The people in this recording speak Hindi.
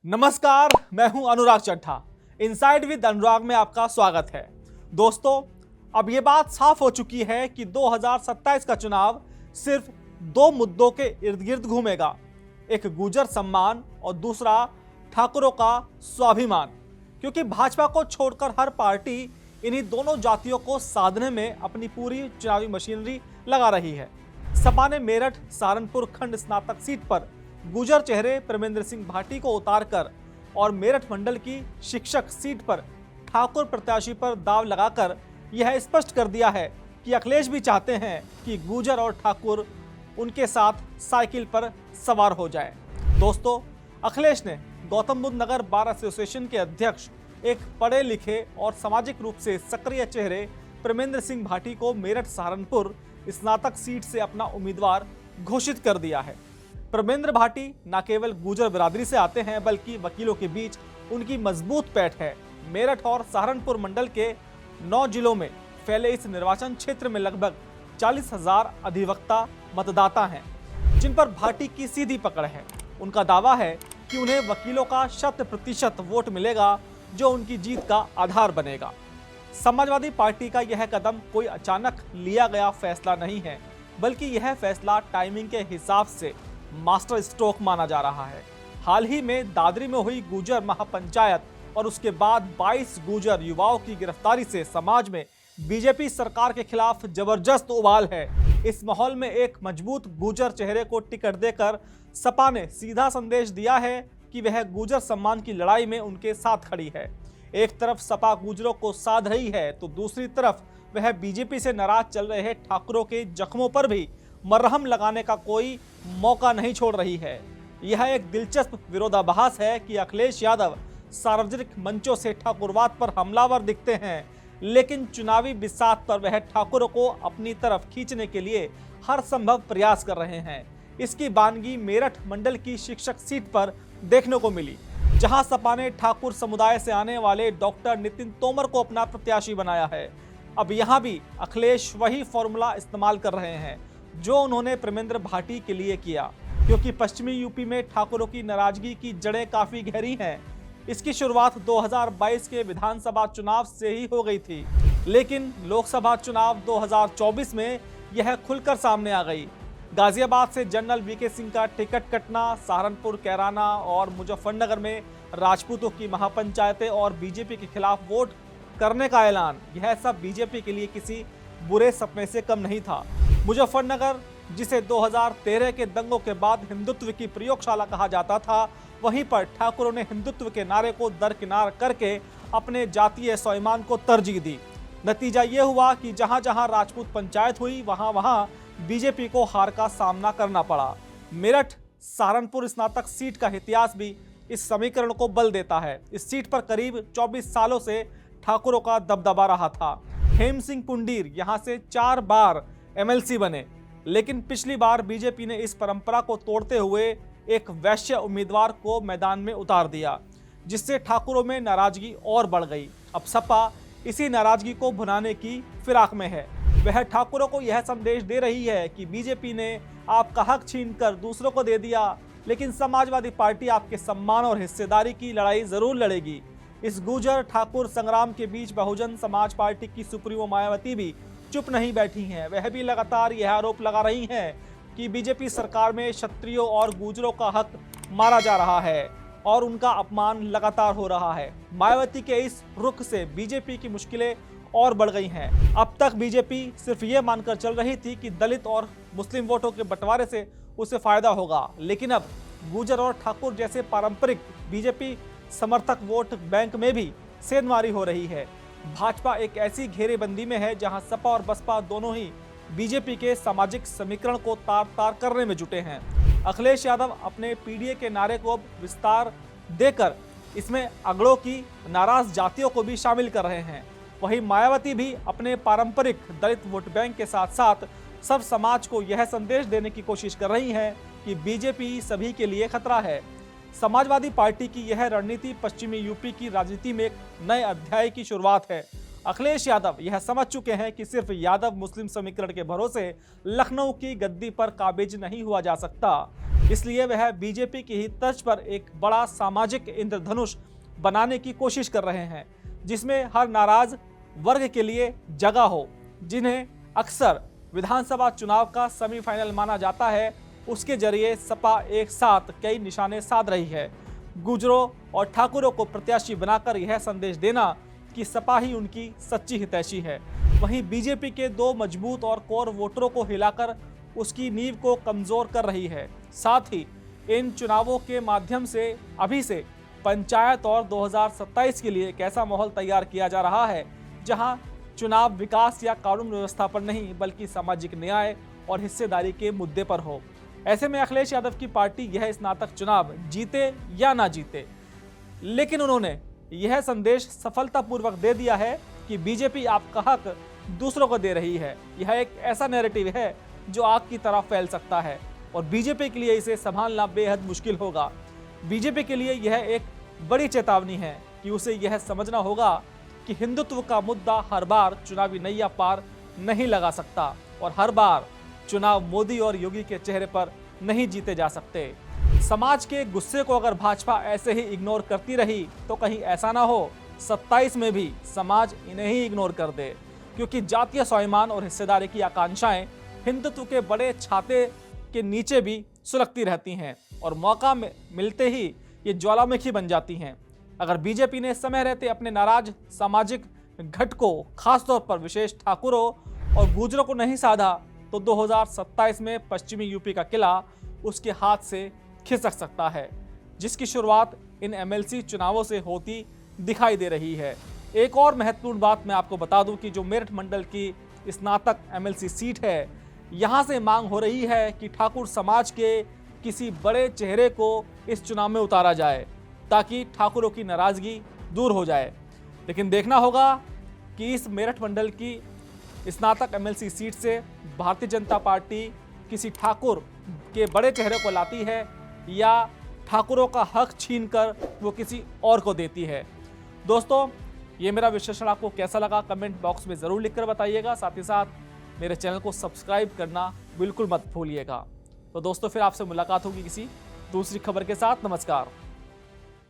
नमस्कार, मैं हूं अनुराग चड्ढा। इनसाइड विद अनुराग में आपका स्वागत है। दोस्तों, अब ये बात साफ हो चुकी है कि 2027 का चुनाव सिर्फ दो मुद्दों के इर्द गिर्द घूमेगा, एक गुर्जर सम्मान और दूसरा ठाकुरों का स्वाभिमान। क्योंकि भाजपा को छोड़कर हर पार्टी इन्हीं दोनों जातियों को साधने में अपनी पूरी चुनावी मशीनरी लगा रही है। सपा ने मेरठ सहारनपुर खंड स्नातक सीट पर गुर्जर चेहरे परमेंद्र सिंह भाटी को उतारकर और मेरठ मंडल की शिक्षक सीट पर ठाकुर प्रत्याशी पर दाव लगाकर यह स्पष्ट कर दिया है कि अखिलेश भी चाहते हैं कि गुर्जर और ठाकुर उनके साथ साइकिल पर सवार हो जाए। दोस्तों, अखिलेश ने गौतम बुद्ध नगर बार एसोसिएशन के अध्यक्ष, एक पढ़े लिखे और सामाजिक रूप से सक्रिय चेहरे परमेंद्र सिंह भाटी को मेरठ सहारनपुर स्नातक सीट से अपना उम्मीदवार घोषित कर दिया है। परमेंद्र भाटी न केवल गुर्जर बिरादरी से आते हैं, बल्कि वकीलों के बीच उनकी मजबूत पैठ है। मेरठ और सहारनपुर मंडल के 9 जिलों में फैले इस निर्वाचन क्षेत्र में लगभग 40,000 अधिवक्ता मतदाता हैं, जिन पर भाटी की सीधी पकड़ है। उनका दावा है कि उन्हें वकीलों का 100% वोट मिलेगा, जो उनकी जीत का आधार बनेगा। समाजवादी पार्टी का यह कदम कोई अचानक लिया गया फैसला नहीं है, बल्कि यह फैसला टाइमिंग के हिसाब से मास्टर स्ट्रोक माना जा रहा है। हाल ही में दादरी में हुई गुर्जर महापंचायत और उसके बाद 22 गुर्जर युवाओं की गिरफ्तारी से समाज में बीजेपी सरकार के खिलाफ जबरदस्त उबाल है। इस माहौल में एक मजबूत गुर्जर चेहरे को टिकट देकर सपा ने सीधा संदेश दिया है कि वह गुर्जर सम्मान की लड़ाई में उनके साथ खड़ी है। एक तरफ सपा गुर्जरों को साध रही है, तो दूसरी तरफ वह बीजेपी से नाराज चल रहे ठाकुरों के जख्मों पर भी मरहम लगाने का कोई मौका नहीं छोड़ रही है। यह एक दिलचस्प विरोधाभास है कि अखिलेश यादव सार्वजनिक मंचों से ठाकुरवाद पर हमलावर दिखते हैं, लेकिन चुनावी बिसात पर वह ठाकुरों को अपनी तरफ खींचने के लिए हर संभव प्रयास कर रहे हैं। इसकी बानगी मेरठ मंडल की शिक्षक सीट पर देखने को मिली, जहां सपा ने ठाकुर समुदाय से आने वाले डॉक्टर नितिन तोमर को अपना प्रत्याशी बनाया है। अब यहां भी अखिलेश वही फॉर्मूला इस्तेमाल कर रहे हैं जो उन्होंने परमेंद्र भाटी के लिए किया, क्योंकि पश्चिमी यूपी में ठाकुरों की नाराजगी की जड़ें काफी गहरी हैं। इसकी शुरुआत 2022 के विधानसभा चुनाव से ही हो गई थी, लेकिन लोकसभा चुनाव 2024 में यह खुलकर सामने आ गई। गाजियाबाद से जनरल वीके सिंह का टिकट कटना, सहारनपुर, कैराना और मुजफ्फरनगर में राजपूतों की महापंचायतें और बीजेपी के खिलाफ वोट करने का ऐलान, यह सब बीजेपी के लिए किसी बुरे सपने से कम नहीं था। मुजफ्फरनगर, जिसे 2013 के दंगों के बाद हिंदुत्व की प्रयोगशाला कहा जाता था, वहीं पर ठाकुरों ने हिंदुत्व के नारे को दरकिनार करके अपने जातीय स्वाभिमान को तरजीह दी। नतीजा ये हुआ कि जहां जहां राजपूत पंचायत हुई, वहां वहां बीजेपी को हार का सामना करना पड़ा। मेरठ सहारनपुर स्नातक सीट का इतिहास भी इस समीकरण को बल देता है। इस सीट पर करीब 24 सालों से ठाकुरों का दबदबा रहा था। हेम सिंह पुंडीर यहां से 4 बार एमएलसी बने, लेकिन पिछली बार बीजेपी ने इस परंपरा को तोड़ते हुए एक वैश्य उम्मीदवार को मैदान में उतार दिया, जिससे ठाकुरों में नाराजगी और बढ़ गई। अब सपा इसी नाराजगी को भुनाने की फिराक में है। वह ठाकुरों को यह संदेश दे रही है कि बीजेपी ने आपका हक छीनकर दूसरों को दे दिया, लेकिन समाजवादी पार्टी आपके सम्मान और हिस्सेदारी की लड़ाई जरूर लड़ेगी। इस गुर्जर ठाकुर संग्राम के बीच बहुजन समाज पार्टी की सुप्रीमो मायावती भी चुप नहीं बैठी हैं। वह भी लगातार यह आरोप लगा रही हैं कि बीजेपी सरकार में क्षत्रियों और गुर्जरों का हक मारा जा रहा है और उनका अपमान लगातार हो रहा है। मायावती के इस रुख से बीजेपी की मुश्किलें और बढ़ गई हैं। अब तक बीजेपी सिर्फ ये मानकर चल रही थी कि दलित और मुस्लिम वोटों के बंटवारे से उसे फायदा होगा, लेकिन अब गुर्जर और ठाकुर जैसे पारंपरिक बीजेपी समर्थक वोट बैंक में भी सेंधमारी हो रही है। भाजपा एक ऐसी घेरेबंदी में है जहां सपा और बसपा दोनों ही बीजेपी के सामाजिक समीकरण को तार तार करने में जुटे हैं। अखिलेश यादव अपने पीडीए के नारे को विस्तार देकर इसमें अगड़ों की नाराज जातियों को भी शामिल कर रहे हैं। वहीं मायावती भी अपने पारंपरिक दलित वोट बैंक के साथ साथ सब समाज को यह संदेश देने की कोशिश कर रही हैं कि बीजेपी सभी के लिए खतरा है। समाजवादी पार्टी की यह रणनीति पश्चिमी यूपी की राजनीति में एक नए अध्याय की शुरुआत है। अखिलेश यादव यह समझ चुके हैं कि सिर्फ यादव मुस्लिम समीकरण के भरोसे लखनऊ की गद्दी पर काबिज नहीं हुआ जा सकता। इसलिए वह बीजेपी की ही तर्ज पर एक बड़ा सामाजिक इंद्रधनुष बनाने की कोशिश कर रहे हैं, जिसमें हर नाराज वर्ग के लिए जगह हो। जिन्हें अक्सर विधानसभा चुनाव का सेमीफाइनल माना जाता है, उसके जरिए सपा एक साथ कई निशाने साध रही है। गुजरों और ठाकुरों को प्रत्याशी बनाकर यह संदेश देना कि सपा ही उनकी सच्ची हितैषी है। वहीं बीजेपी के दो मजबूत और कोर वोटरों को हिलाकर उसकी नींव को कमजोर कर रही है। साथ ही इन चुनावों के माध्यम से अभी से पंचायत और 2027 के लिए एक ऐसा माहौल तैयार किया जा रहा है, जहां चुनाव विकास या कानून व्यवस्था पर नहीं बल्कि सामाजिक न्याय और हिस्सेदारी के मुद्दे पर हो। ऐसे में अखिलेश यादव की पार्टी यह स्नातक चुनाव जीते या ना जीते, लेकिन उन्होंने यह संदेश सफलतापूर्वक दे दिया है कि बीजेपी आपका हक दूसरों को दे रही है। यह एक ऐसा नैरेटिव है जो आग की तरह फैल सकता है और बीजेपी के लिए इसे संभालना बेहद मुश्किल होगा। बीजेपी के लिए यह एक बड़ी चेतावनी है कि उसे यह समझना होगा कि हिंदुत्व का मुद्दा हर बार चुनावी नैया पार नहीं लगा सकता और हर बार चुनाव मोदी और योगी के चेहरे पर नहीं जीते जा सकते। समाज के गुस्से को अगर भाजपा ऐसे ही इग्नोर करती रही तो कहीं ऐसा ना हो 27 में भी समाज इन्हें ही इग्नोर कर दे, क्योंकि जातीय स्वाभिमान और हिस्सेदारी की आकांक्षाएं हिंदुत्व के बड़े छाते के नीचे भी सुलगती रहती हैं और मौका मिलते ही ये ज्वालामुखी बन जाती हैं। अगर बीजेपी ने समय रहते अपने नाराज सामाजिक घटकों, खासतौर पर विशेष ठाकुरों और गुजरों को नहीं साधा तो 2027 में पश्चिमी यूपी का किला उसके हाथ से खिसक सकता है, जिसकी शुरुआत इन एमएलसी चुनावों से होती दिखाई दे रही है। एक और महत्वपूर्ण बात मैं आपको बता दूं कि जो मेरठ मंडल की स्नातक एमएलसी सीट है, यहां से मांग हो रही है कि ठाकुर समाज के किसी बड़े चेहरे को इस चुनाव में उतारा जाए ताकि ठाकुरों की नाराजगी दूर हो जाए। लेकिन देखना होगा कि इस मेरठ मंडल की स्नातक एमएलसी सीट से भारतीय जनता पार्टी किसी ठाकुर के बड़े चेहरे को लाती है या ठाकुरों का हक छीनकर वो किसी और को देती है। दोस्तों, ये मेरा विश्लेषण आपको कैसा लगा कमेंट बॉक्स में ज़रूर लिखकर बताइएगा। साथ ही साथ मेरे चैनल को सब्सक्राइब करना बिल्कुल मत भूलिएगा। तो दोस्तों, फिर आपसे मुलाकात होगी किसी दूसरी खबर के साथ। नमस्कार।